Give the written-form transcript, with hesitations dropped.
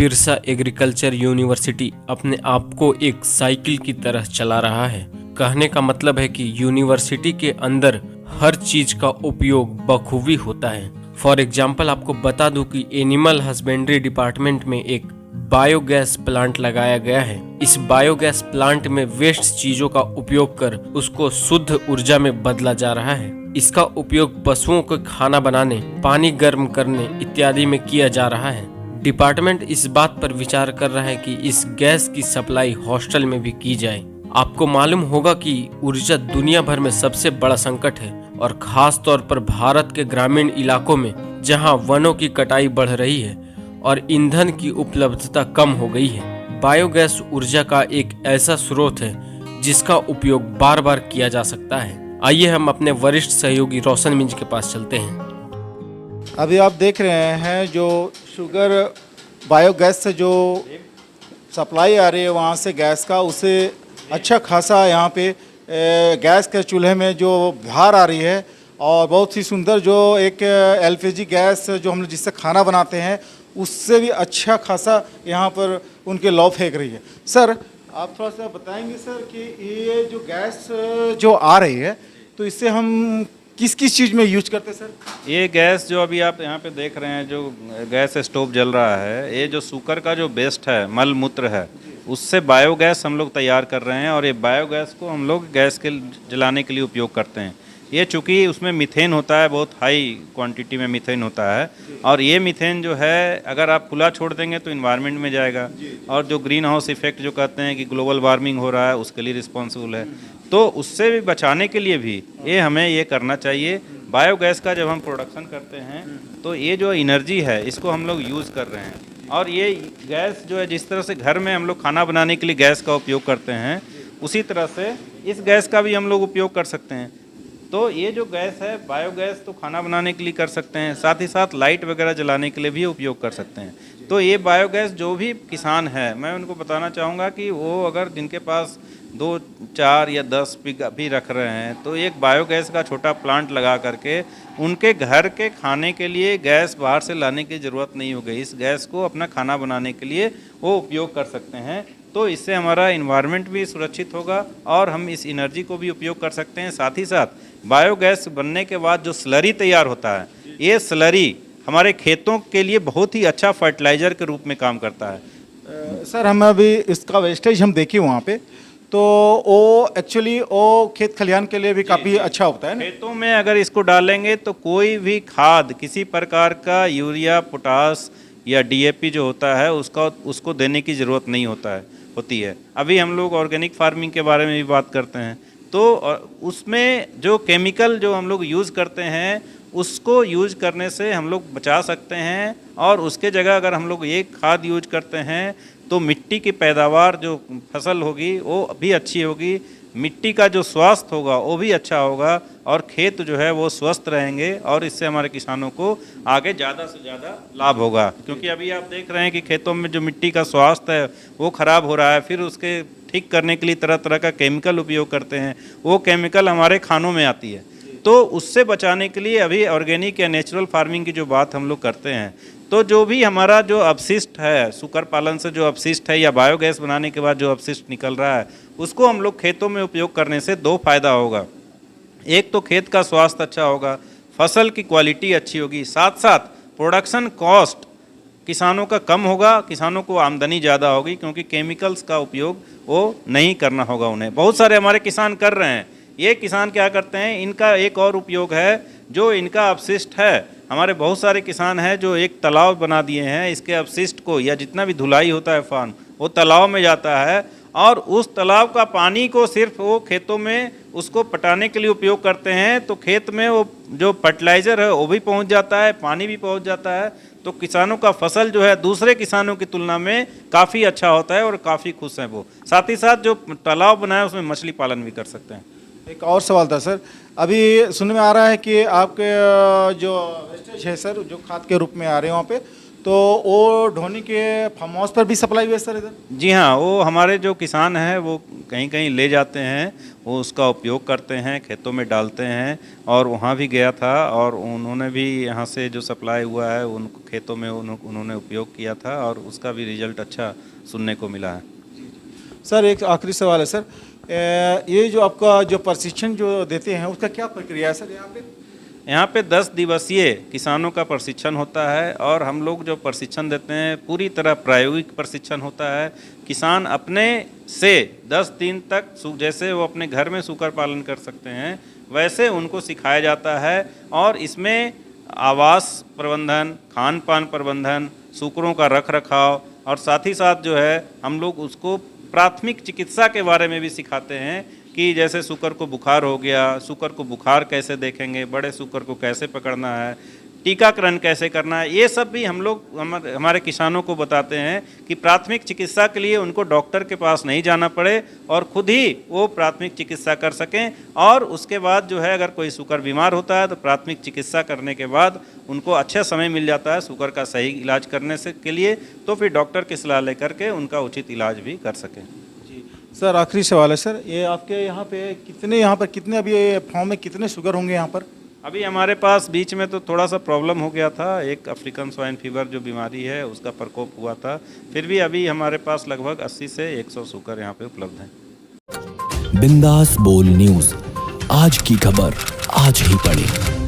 Birsa agriculture university अपने आप को एक साइकिल की तरह चला रहा है। कहने का मतलब है कि यूनिवर्सिटी के अंदर हर चीज का उपयोग बखूबी होता है। फॉर एग्जाम्पल आपको बता दूं कि एनिमल हस्बेंड्री डिपार्टमेंट में एक बायोगैस प्लांट लगाया गया है। इस बायोगैस प्लांट में वेस्ट चीजों का उपयोग कर उसको शुद्ध ऊर्जा में बदला जा रहा है। इसका उपयोग पशुओं को खाना बनाने, पानी गर्म करने इत्यादि में किया जा रहा है। डिपार्टमेंट इस बात पर विचार कर रहा है कि इस गैस की सप्लाई हॉस्टल में भी की जाए। आपको मालूम होगा कि ऊर्जा दुनिया भर में सबसे बड़ा संकट है और खास तौर पर भारत के ग्रामीण इलाकों में जहां वनों की कटाई बढ़ रही है और ईंधन की उपलब्धता कम हो गई है। बायोगैस ऊर्जा का एक ऐसा स्रोत है जिसका उपयोग बार बार किया जा सकता है। आइए हम अपने वरिष्ठ सहयोगी रोशन मिंज के पास चलते हैं। अभी आप देख रहे हैं जो शुगर बायोगैस से जो सप्लाई आ रही है वहाँ से गैस का, उससे अच्छा खासा यहाँ पे गैस के चूल्हे में जो बाहर आ रही है और बहुत ही सुंदर जो एक एलपीजी गैस जो हम लोग जिससे खाना बनाते हैं उससे भी अच्छा खासा यहाँ पर उनके लौ फेंक रही है। सर आप थोड़ा सा बताएंगे सर कि ये जो गैस जो आ रही है तो इससे हम किस किस चीज़ में यूज करते हैं सर? ये गैस जो अभी आप यहाँ पे देख रहे हैं, जो गैस स्टोव जल रहा है, ये जो सूकर का जो वेस्ट है, मल मूत्र है, उससे बायोगैस हम लोग तैयार कर रहे हैं और ये बायोगैस को हम लोग गैस के जलाने के लिए उपयोग करते हैं। ये चूँकि उसमें मीथेन होता है, बहुत हाई क्वांटिटी में मीथेन होता है और ये मीथेन जो है अगर आप खुला छोड़ देंगे तो इन्वायरमेंट में जाएगा और जो ग्रीन हाउस इफेक्ट जो कहते हैं कि ग्लोबल वार्मिंग हो रहा है उसके लिए रिस्पॉन्सिबल है। तो उससे भी बचाने के लिए भी ये हमें ये करना चाहिए। बायोगैस का जब हम प्रोडक्शन करते हैं तो ये जो एनर्जी है इसको हम लोग यूज़ कर रहे हैं और ये गैस जो है जिस तरह से घर में हम लोग खाना बनाने के लिए गैस का उपयोग करते हैं उसी तरह से इस गैस का भी हम लोग उपयोग कर सकते हैं। तो ये जो गैस है बायोगैस तो खाना बनाने के लिए कर सकते हैं, साथ ही साथ लाइट वगैरह जलाने के लिए भी उपयोग कर सकते हैं। तो ये बायोगैस जो भी किसान है मैं उनको बताना चाहूँगा कि वो अगर जिनके पास 2, 4 या 10 बीघा भी रख रहे हैं तो एक बायोगैस का छोटा प्लांट लगा करके उनके घर के खाने के लिए गैस बाहर से लाने की ज़रूरत नहीं होगी। इस गैस को अपना खाना बनाने के लिए वो उपयोग कर सकते हैं। तो इससे हमारा इन्वायरमेंट भी सुरक्षित होगा और हम इस एनर्जी को भी उपयोग कर सकते हैं। साथ ही साथ बायोगैस बनने के बाद जो स्लरी तैयार होता है, ये स्लरी हमारे खेतों के लिए बहुत ही अच्छा फर्टिलाइज़र के रूप में काम करता है। सर हम अभी इसका वेस्टेज हम देखें वहाँ पे तो वो एक्चुअली वो खेत खलिहान के लिए भी काफ़ी अच्छा होता है ना? खेतों में अगर इसको डालेंगे तो कोई भी खाद किसी प्रकार का यूरिया, पोटास या डीएपी जो होता है उसको देने की ज़रूरत नहीं होती है। अभी हम लोग ऑर्गेनिक फार्मिंग के बारे में भी बात करते हैं तो उसमें जो केमिकल जो हम लोग यूज़ करते हैं उसको यूज करने से हम लोग बचा सकते हैं और उसके जगह अगर हम लोग ये खाद यूज करते हैं तो मिट्टी की पैदावार जो फसल होगी वो भी अच्छी होगी, मिट्टी का जो स्वास्थ्य होगा वो भी अच्छा होगा और खेत जो है वो स्वस्थ रहेंगे और इससे हमारे किसानों को आगे ज़्यादा से ज़्यादा लाभ होगा। क्योंकि अभी आप देख रहे हैं कि खेतों में जो मिट्टी का स्वास्थ्य है वो ख़राब हो रहा है, फिर उसके ठीक करने के लिए तरह तरह का केमिकल उपयोग करते हैं, वो केमिकल हमारे खानों में आती है। तो उससे बचाने के लिए अभी ऑर्गेनिक या नेचुरल फार्मिंग की जो बात हम लोग करते हैं तो जो भी हमारा जो अपशिष्ट है, सूकर पालन से जो अपशिष्ट है या बायोगैस बनाने के बाद जो अपशिष्ट निकल रहा है उसको हम लोग खेतों में उपयोग करने से 2 फायदा होगा। एक तो खेत का स्वास्थ्य अच्छा होगा, फसल की क्वालिटी अच्छी होगी, साथ साथ प्रोडक्शन कॉस्ट किसानों का कम होगा, किसानों को आमदनी ज़्यादा होगी क्योंकि केमिकल्स का उपयोग वो नहीं करना होगा उन्हें। बहुत सारे हमारे किसान कर रहे हैं। ये किसान क्या करते हैं, इनका एक और उपयोग है जो इनका अपशिष्ट है, हमारे बहुत सारे किसान हैं जो एक तालाब बना दिए हैं, इसके अपशिष्ट को या जितना भी धुलाई होता है फान वो तालाब में जाता है और उस तालाब का पानी को सिर्फ वो खेतों में उसको पटाने के लिए उपयोग करते हैं। तो खेत में वो जो फर्टिलाइज़र है वो भी पहुंच जाता है, पानी भी पहुंच जाता है, तो किसानों का फसल जो है दूसरे किसानों की तुलना में काफ़ी अच्छा होता है और काफ़ी खुश हैं वो। साथ ही साथ जो तालाब बनाया उसमें मछली पालन भी कर सकते हैं। एक और सवाल था सर, अभी सुनने में आ रहा है कि आपके जो वेस्टेज है सर जो खाद के रूप में आ रहे हैं वहाँ पे, तो वो ढोनी के फार्म हाउस पर भी सप्लाई हुई है सर इधर? जी हाँ, वो हमारे जो किसान हैं वो कहीं कहीं ले जाते हैं, वो उसका उपयोग करते हैं, खेतों में डालते हैं। और वहाँ भी गया था और उन्होंने भी यहाँ से जो सप्लाई हुआ है उनको खेतों में उन्होंने उपयोग किया था और उसका भी रिजल्ट अच्छा सुनने को मिला है। सर एक आखिरी सवाल है सर, ये जो आपका जो प्रशिक्षण जो देते हैं उसका क्या प्रक्रिया है सर यहाँ पे? यहाँ पे 10 दिवसीय किसानों का प्रशिक्षण होता है और हम लोग जो प्रशिक्षण देते हैं पूरी तरह प्रायोगिक प्रशिक्षण होता है। किसान अपने से 10 दिन तक जैसे वो अपने घर में सूकर पालन कर सकते हैं वैसे उनको सिखाया जाता है। और इसमें आवास प्रबंधन, खान पान प्रबंधन, सूकरों का रख रखाव और साथ ही साथ जो है हम लोग उसको प्राथमिक चिकित्सा के बारे में भी सिखाते हैं कि जैसे सूकर को बुखार हो गया, सूकर को बुखार कैसे देखेंगे, बड़े सूकर को कैसे पकड़ना है, टीकाकरण कैसे करना है, ये सब भी हम लोग हमारे किसानों को बताते हैं कि प्राथमिक चिकित्सा के लिए उनको डॉक्टर के पास नहीं जाना पड़े और खुद ही वो प्राथमिक चिकित्सा कर सकें। और उसके बाद जो है अगर कोई सूकर बीमार होता है तो प्राथमिक चिकित्सा करने के बाद उनको अच्छा समय मिल जाता है सूकर का सही इलाज करने से के लिए, तो फिर डॉक्टर की सलाह लेकर के उनका उचित इलाज भी कर सकें। सर आखिरी सवाल है सर, ये आपके यहाँ पर कितने अभी फार्म में कितने शुगर होंगे यहाँ पर? अभी हमारे पास बीच में तो थोड़ा सा प्रॉब्लम हो गया था, एक अफ्रीकन स्वाइन फीवर जो बीमारी है उसका प्रकोप हुआ था। फिर भी अभी हमारे पास लगभग 80 से 100 सूकर यहाँ पे उपलब्ध हैं। बिंदास बोल न्यूज, आज की खबर आज ही पढ़ें।